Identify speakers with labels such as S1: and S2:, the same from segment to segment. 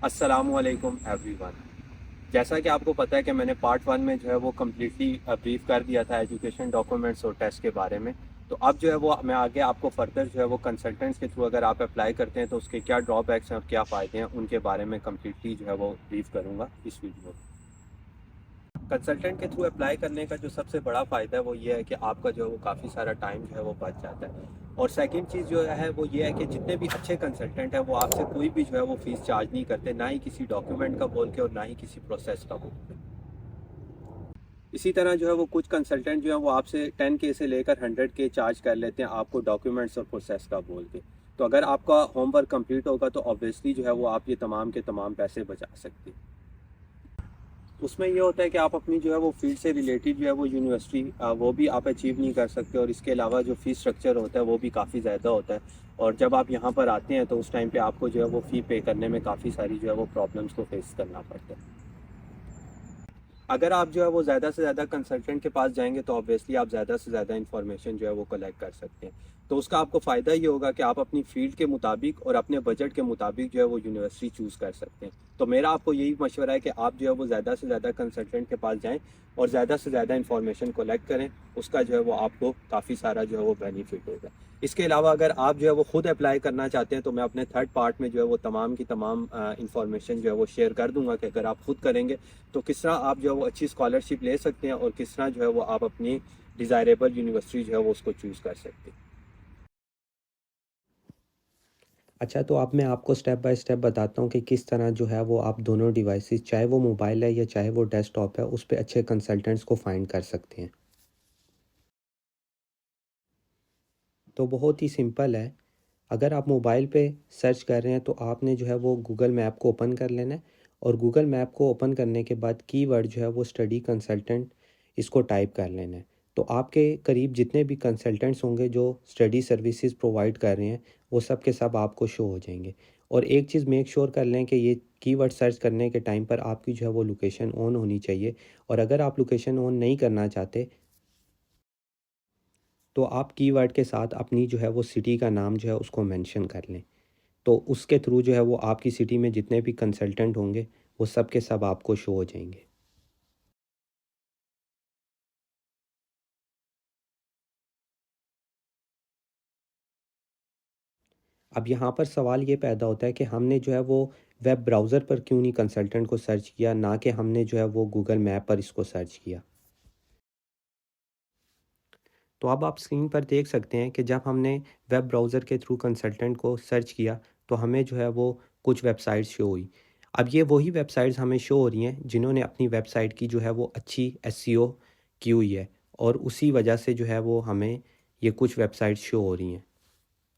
S1: अस्सलामुअलैकुम एवरीवन। जैसा कि आपको पता है कि मैंने पार्ट वन में जो है वो कम्प्लीटली ब्रीफ कर दिया था एजुकेशन डॉक्यूमेंट्स और टेस्ट के बारे में। तो अब जो है वो मैं आगे आपको फर्दर जो है वो कंसल्टेंट्स के थ्रू अगर आप अप्लाई करते हैं तो उसके क्या ड्रॉबैक्स हैं और क्या फ़ायदे हैं उनके बारे में कम्प्लीटली जो है वो ब्रीफ करूँगा इस वीडियो में। कंसल्टेंट के थ्रू अप्लाई करने का जो सबसे बड़ा फ़ायदा है वो ये है कि आपका जो है वो काफ़ी सारा टाइम जो है वो बच जाता है। और सेकंड चीज़ जो है वो ये है कि जितने भी अच्छे कंसल्टेंट हैं वो आपसे कोई भी जो है वो फ़ीस चार्ज नहीं करते, ना ही किसी डॉक्यूमेंट का बोल के और ना ही किसी प्रोसेस का बोल के। इसी तरह जो है वो कुछ कंसल्टेंट जो है वो आपसे 10K से लेकर 100K चार्ज कर लेते हैं आपको डॉक्यूमेंट्स और प्रोसेस का बोल के। तो अगर आपका होमवर्क कंप्लीट होगा तो ऑब्वियसली जो है वो आप ये तमाम के तमाम पैसे बचा सकते हैं। उसमें ये होता है कि आप अपनी जो है वो फील्ड से रिलेटेड जो है वो यूनिवर्सिटी वो भी आप अचीव नहीं कर सकते, और इसके अलावा जो फ़ीस स्ट्रक्चर होता है वो भी काफ़ी ज़्यादा होता है। और जब आप यहाँ पर आते हैं तो उस टाइम पे आपको जो है वो फ़ी पे करने में काफ़ी सारी जो है वो प्रॉब्लम्स को फेस करना पड़ता है। अगर आप जो है वो ज़्यादा से ज़्यादा कंसल्टेंट के पास जाएंगे तो ऑब्वियसली आप ज़्यादा से ज़्यादा इन्फॉर्मेशन जो है वो कलेक्ट कर सकते हैं। तो उसका आपको फ़ायदा ये होगा कि आप अपनी फील्ड के मुताबिक और अपने बजट के मुताबिक जो है वो यूनिवर्सिटी चूज़ कर सकते हैं। तो मेरा आपको यही मशवरा है कि आप जो है वो ज़्यादा से ज़्यादा कंसल्टेंट के पास जाएँ और ज़्यादा से ज़्यादा इन्फॉर्मेशन कलेक्ट करें। उसका जो है वो आपको काफ़ी सारा जो है वो बेनिफिट होगा। इसके अलावा अगर आप जो है वो खुद अप्लाई करना चाहते हैं तो मैं अपने थर्ड पार्ट में जो है वो तमाम की तमाम इंफॉर्मेशन जो है वो शेयर कर दूंगा कि अगर आप खुद करेंगे तो किस तरह आप जो है वो अच्छी स्कॉलरशिप ले सकते हैं और किस तरह जो है वो आप अपनी डिज़ायरेबल यूनिवर्सिटी जो है वो उसको चूज़ कर सकते हैं।
S2: अच्छा, तो अब मैं आपको स्टेप बाय स्टेप बताता हूँ कि किस तरह जो है वो आप दोनों डिवाइसेस, चाहे वो मोबाइल है या चाहे वो डेस्कटॉप है, उस पे अच्छे कंसल्टेंट्स को फाइंड कर सकते हैं। तो बहुत ही सिंपल है। अगर आप मोबाइल पे सर्च कर रहे हैं तो आपने जो है वो गूगल मैप को ओपन कर लेना है, और गूगल मैप को ओपन करने के बाद कीवर्ड जो है वो स्टडी कंसल्टेंट इसको टाइप कर लेना है। तो आपके करीब जितने भी कंसल्टेंट्स होंगे जो स्टडी सर्विसेज प्रोवाइड कर रहे हैं, वो सब के सब आपको शो हो जाएंगे। और एक चीज़ मेक श्योर कर लें कि ये कीवर्ड सर्च करने के टाइम पर आपकी जो है वो लोकेशन ऑन होनी चाहिए। और अगर आप लोकेशन ऑन नहीं करना चाहते तो आप कीवर्ड के साथ अपनी जो है वो सिटी का नाम जो है उसको मेंशन कर लें। तो उसके थ्रू जो है वो आपकी सिटी में जितने भी कंसल्टेंट होंगे वो सब के सब आपको शो हो जाएंगे। अब यहाँ पर सवाल ये पैदा होता है कि हमने जो है वो वेब ब्राउज़र पर क्यों नहीं कंसल्टेंट को सर्च किया, ना कि हमने जो है वो गूगल मैप पर इसको सर्च किया। तो अब आप स्क्रीन पर देख सकते हैं कि जब हमने वेब ब्राउज़र के थ्रू कंसल्टेंट को सर्च किया तो हमें जो है वो कुछ वेबसाइट्स शो हुई। अब ये वही वेबसाइट्स हमें शो हो रही हैं जिन्होंने अपनी वेबसाइट की जो है वो अच्छी एसईओ की हुई है, और उसी वजह से जो है वो हमें ये कुछ वेबसाइट्स शो हो रही हैं।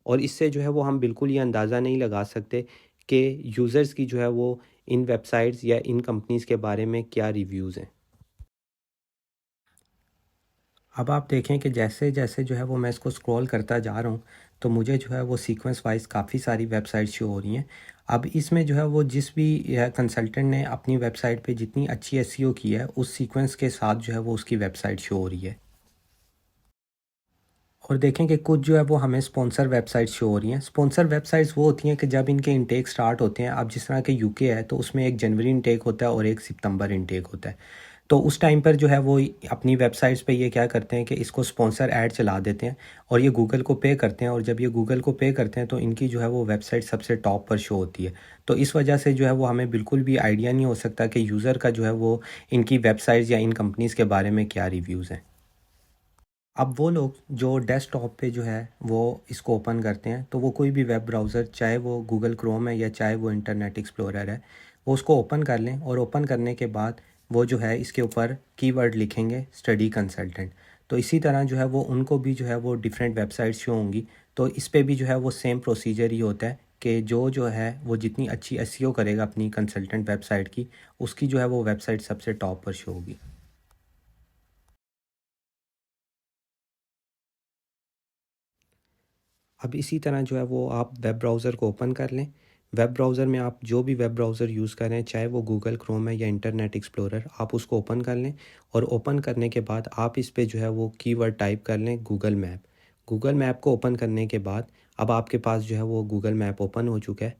S2: और इससे जो है वो हम बिल्कुल ये अंदाज़ा नहीं लगा सकते कि यूज़र्स की जो है वो इन वेबसाइट्स या इन कंपनीज़ के बारे में क्या रिव्यूज़ हैं। अब आप देखें कि जैसे-जैसे जो है वो मैं इसको स्क्रॉल करता जा रहा हूँ, तो मुझे जो है वो सीक्वेंस वाइज़ काफ़ी सारी वेबसाइट शो हो रही हैं। अब इसमें जो है वो जिस भी कंसल्टेंट ने अपनी वेबसाइट पे जितनी अच्छी एसईओ की है, उस सीक्वेंस के साथ जो है वो उसकी वेबसाइट शो हो रही है। और देखें कि कुछ जो है वो हमें स्पॉन्सर वेबसाइट्स शो हो रही हैं। स्पॉन्सर वेबसाइट्स वो होती हैं कि जब इनके इंटेक स्टार्ट होते हैं, अब जिस तरह के यूके है तो उसमें एक जनवरी इंटेक होता है और एक सितंबर इंटेक होता है। तो उस टाइम पर जो है वो अपनी वेबसाइट्स पे ये क्या करते हैं कि इसको स्पॉन्सर ऐड चला देते हैं, और ये गूगल को पे करते हैं, और जब ये गूगल को पे करते हैं तो इनकी जो है वो वेबसाइट सबसे टॉप पर शो होती है। तो इस वजह से जो है वो हमें बिल्कुल भी आइडिया नहीं हो सकता कि यूज़र का जो है वो इनकी वेबसाइट्स या इन कंपनीज़ के बारे में क्या रिव्यूज़ हैं। अब वो लोग जो डेस्कटॉप पे जो है वो इसको ओपन करते हैं, तो वो कोई भी वेब ब्राउज़र, चाहे वो गूगल क्रोम है या चाहे वो इंटरनेट एक्सप्लोरर है, वो उसको ओपन कर लें, और ओपन करने के बाद वो जो है इसके ऊपर कीवर्ड लिखेंगे स्टडी कंसल्टेंट। तो इसी तरह जो है वो उनको भी जो है वो डिफरेंट वेबसाइट्स शो होंगी। तो इस पे भी जो है वो सेम प्रोसीजर ही होता है कि जो है वो जितनी अच्छी एसईओ करेगा अपनी कंसल्टेंट वेबसाइट की, उसकी जो है वो वेबसाइट सबसे टॉप पर शो होगी। अब इसी तरह जो है वो आप वेब ब्राउज़र को ओपन कर लें। वेब ब्राउज़र में आप जो भी वेब ब्राउज़र यूज़ कर रहे हैं, चाहे वो गूगल क्रोम है या इंटरनेट एक्सप्लोरर, आप उसको ओपन कर लें। और ओपन करने के बाद आप इस पे जो है वो कीवर्ड टाइप कर लें गूगल मैप। गूगल मैप को ओपन करने के बाद अब आपके पास जो है वो गूगल मैप ओपन हो चुका है।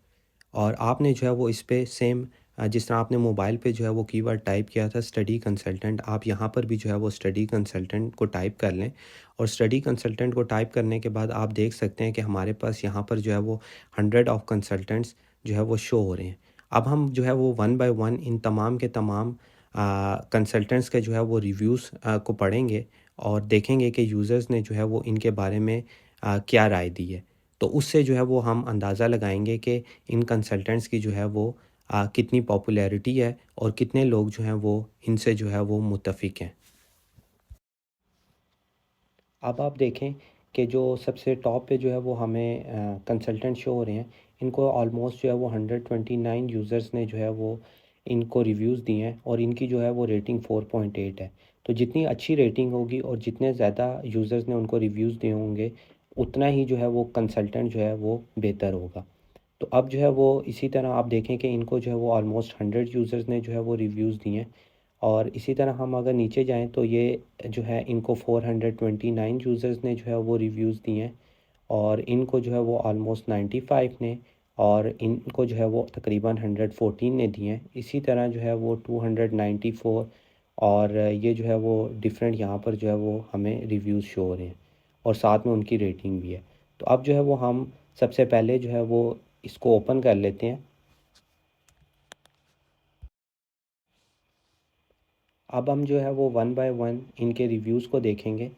S2: और आपने जो है वो इस पे सेम जिस तरह आपने मोबाइल पे जो है वो कीवर्ड टाइप किया था स्टडी कंसल्टेंट, आप यहाँ पर भी जो है वो स्टडी कंसल्टेंट को टाइप कर लें। और स्टडी कंसल्टेंट को टाइप करने के बाद आप देख सकते हैं कि हमारे पास यहाँ पर जो है वो 100 ऑफ कंसल्टेंट्स जो है वो शो हो रहे हैं। अब हम जो है वो वन बाय वन इन तमाम के तमाम कंसल्टेंट्स के जो है वो रिव्यूज़ को पढ़ेंगे और देखेंगे कि यूज़र्स ने जो है वो इनके बारे में क्या राय दी है। तो उससे जो है वो हम अंदाज़ा लगाएंगे कि इन कंसल्टेंट्स की जो है वो कितनी पॉपुलैरिटी है और कितने लोग जो हैं वो इनसे जो है वो मुत्तफ़िक हैं। अब आप देखें कि जो सबसे टॉप पे जो है वो हमें कंसल्टेंट शो हो रहे हैं, इनको ऑलमोस्ट जो है वो 129 यूज़र्स ने जो है वो इनको रिव्यूज़ दिए हैं और इनकी जो है वो रेटिंग 4.8 है। तो जितनी अच्छी रेटिंग होगी और जितने ज़्यादा यूज़र्स ने उनको रिव्यूज़ दिए होंगे, उतना ही जो है वो कंसल्टेंट जो है वो बेहतर होगा। तो अब जो है वो इसी तरह आप देखें कि इनको जो है वो ऑलमोस्ट 100 यूज़र्स ने जो है वो रिव्यूज़ दिए हैं। और इसी तरह हम अगर नीचे जाएँ तो ये जो है इनको 429 यूज़र्स ने जो है वो रिव्यूज़ दिए हैं और इनको जो है वो ऑलमोस्ट 95 ने और इनको जो है वो तकरीबन 114 ने दिए हैं। इसी तरह जो है वो 294 और ये जो है वो डिफरेंट यहाँ पर जो है वो हमें रिव्यूज़ शो हो रहे हैं और साथ में उनकी रेटिंग भी है। तो अब जो है वो हम सबसे पहले जो है वो इसको ओपन कर लेते हैं। अब हम जो है वो वन बाय वन इनके रिव्यूज़ को देखेंगे।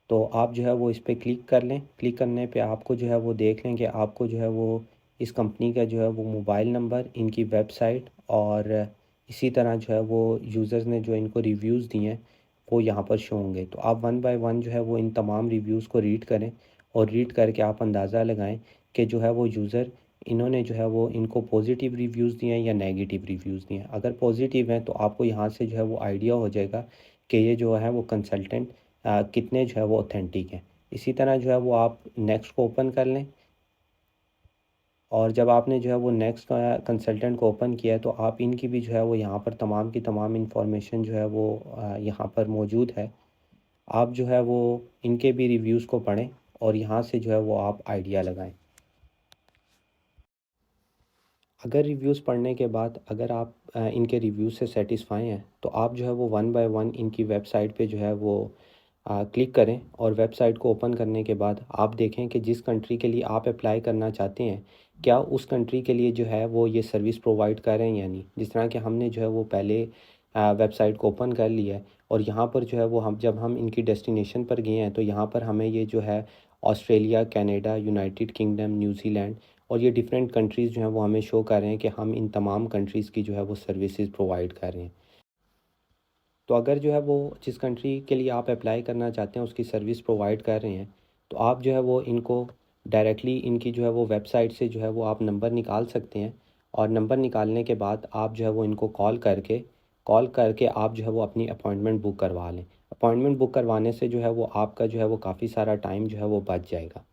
S2: तो आप जो है वो इस पे क्लिक कर लें। क्लिक करने पे आपको जो है वो देख लें कि आपको जो है वो इस कंपनी का जो है वो मोबाइल नंबर, इनकी वेबसाइट और इसी तरह जो है वो यूज़र्स ने जो इनको रिव्यूज़ दिए हैं वो यहाँ पर शो होंगे। तो आप वन बाय वन जो है वो इन तमाम रिव्यूज़ को रीड करें और रीड करके आप अंदाज़ा लगाएं कि जो है वो यूज़र इन्होंने जो है वो इनको पॉजिटिव रिव्यूज़ दिए हैं या नेगेटिव रिव्यूज़ दिए हैं। अगर पॉजिटिव हैं तो आपको यहाँ से जो है वो आइडिया हो जाएगा कि ये जो है वो कंसल्टेंट कितने जो है वो ऑथेंटिक हैं। इसी तरह जो है वो आप नेक्स्ट को ओपन कर लें और जब आपने जो है वो नेक्स्ट कंसल्टेंट को ओपन किया है तो आप इनकी भी जो है वो यहाँ पर तमाम की तमाम इंफॉर्मेशन जो है वो यहाँ पर मौजूद है। आप जो है वो इनके भी रिव्यूज़ को पढ़ें और यहाँ से जो है वो आप आइडिया लगाएं। अगर रिव्यूज़ पढ़ने के बाद अगर आप इनके रिव्यूज़ से सेटिस्फाई हैं तो आप जो है वो वन बाय वन इनकी वेबसाइट पे जो है वो क्लिक करें और वेबसाइट को ओपन करने के बाद आप देखें कि जिस कंट्री के लिए आप अप्लाई करना चाहते हैं क्या उस कंट्री के लिए जो है वो ये सर्विस प्रोवाइड कर रहे हैं या नहीं। जिस तरह कि हमने जो है वो पहले वेबसाइट को ओपन कर लिया है और यहाँ पर जो है वो हम जब हम इनकी डेस्टिनेशन पर गए हैं तो यहाँ पर हमें ये जो है Australia, Canada, United kingdom, New Zealand और ये डिफरेंट कंट्रीज़ जो हैं वो हमें शो कर रहे हैं कि हम इन तमाम कंट्रीज़ की जो है वो सर्विसेज प्रोवाइड कर रहे हैं। तो अगर जो है वो जिस कंट्री के लिए आप अप्लाई करना चाहते हैं उसकी सर्विस प्रोवाइड कर रहे हैं तो आप जो है वो इनको डायरेक्टली इनकी जो है वो वेबसाइट से जो है वो आप नंबर निकाल सकते हैं और नंबर निकालने के बाद आप जो है वो इनको कॉल करके आप जो है वो अपनी अपॉइंटमेंट बुक करवा लें। अपॉइंटमेंट बुक करवाने से जो है वो आपका जो है वो काफ़ी सारा टाइम जो है वो बच जाएगा।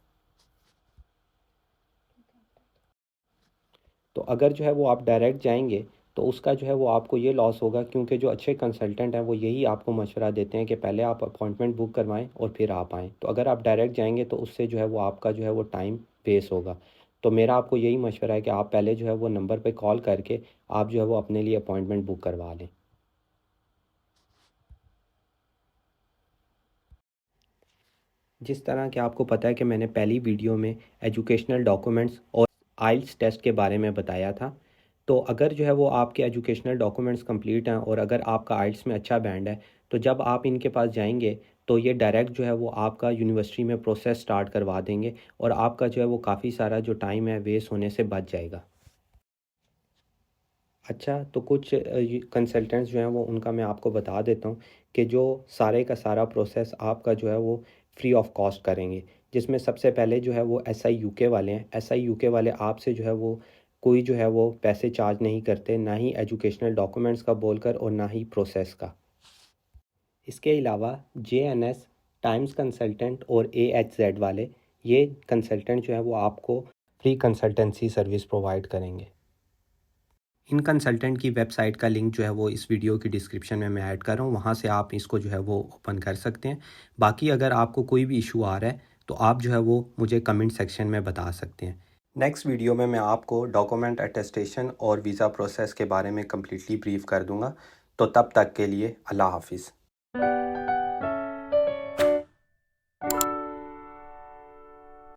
S2: तो अगर जो है वो आप डायरेक्ट जाएंगे तो उसका जो है वो आपको ये लॉस होगा क्योंकि जो अच्छे कंसल्टेंट हैं वो यही आपको मशवरा देते हैं कि पहले आप अपॉइंटमेंट बुक करवाएं और फिर आप आएँ। तो अगर आप डायरेक्ट जाएंगे तो उससे जो है वो आपका जो है वो टाइम वेस्ट होगा। तो मेरा आपको यही मशवरा है कि आप पहले जो है वो नंबर पे कॉल करके आप जो है वो अपने लिए अपॉइंटमेंट बुक करवा लें। जिस तरह कि आपको पता है कि मैंने पहली वीडियो में एजुकेशनल डॉक्यूमेंट्स और आइल्स टेस्ट के बारे में बताया था। तो अगर जो है वो आपके एजुकेशनल डॉक्यूमेंट्स कंप्लीट हैं और अगर आपका आइल्स में अच्छा बैंड है तो जब आप इनके पास जाएंगे तो ये डायरेक्ट जो है वो आपका यूनिवर्सिटी में प्रोसेस स्टार्ट करवा देंगे और आपका जो है वो काफ़ी सारा जो टाइम है वेस्ट होने से बच जाएगा। अच्छा, तो कुछ कंसल्टेंट्स जो हैं वो उनका मैं आपको बता देता हूँ कि जो सारे का सारा प्रोसेस आपका जो है वो फ्री ऑफ कॉस्ट करेंगे। जिसमें सबसे पहले जो है वो एसआई यूके वाले हैं। एसआई यूके वाले आपसे जो है वो कोई जो है वो पैसे चार्ज नहीं करते, ना ही एजुकेशनल डॉक्यूमेंट्स का बोलकर और ना ही प्रोसेस का। इसके अलावा जेएनएस, टाइम्स कंसल्टेंट और एएचजेड वाले ये कंसल्टेंट जो है वो आपको फ्री कंसल्टेंसी सर्विस प्रोवाइड करेंगे। इन कंसल्टेंट की वेबसाइट का लिंक जो है वो इस वीडियो की डिस्क्रिप्शन में मैं ऐड कर रहा हूँ, वहाँ से आप इसको जो है वो ओपन कर सकते हैं। बाकी अगर आपको कोई भी इशू आ रहा है तो आप जो है वो मुझे कमेंट सेक्शन में बता सकते हैं। नेक्स्ट वीडियो में मैं आपको डॉक्यूमेंट अटेस्टेशन और वीज़ा प्रोसेस के बारे में कम्प्लीटली ब्रीफ कर दूंगा। तो तब तक के लिए अल्लाह हाफिज़।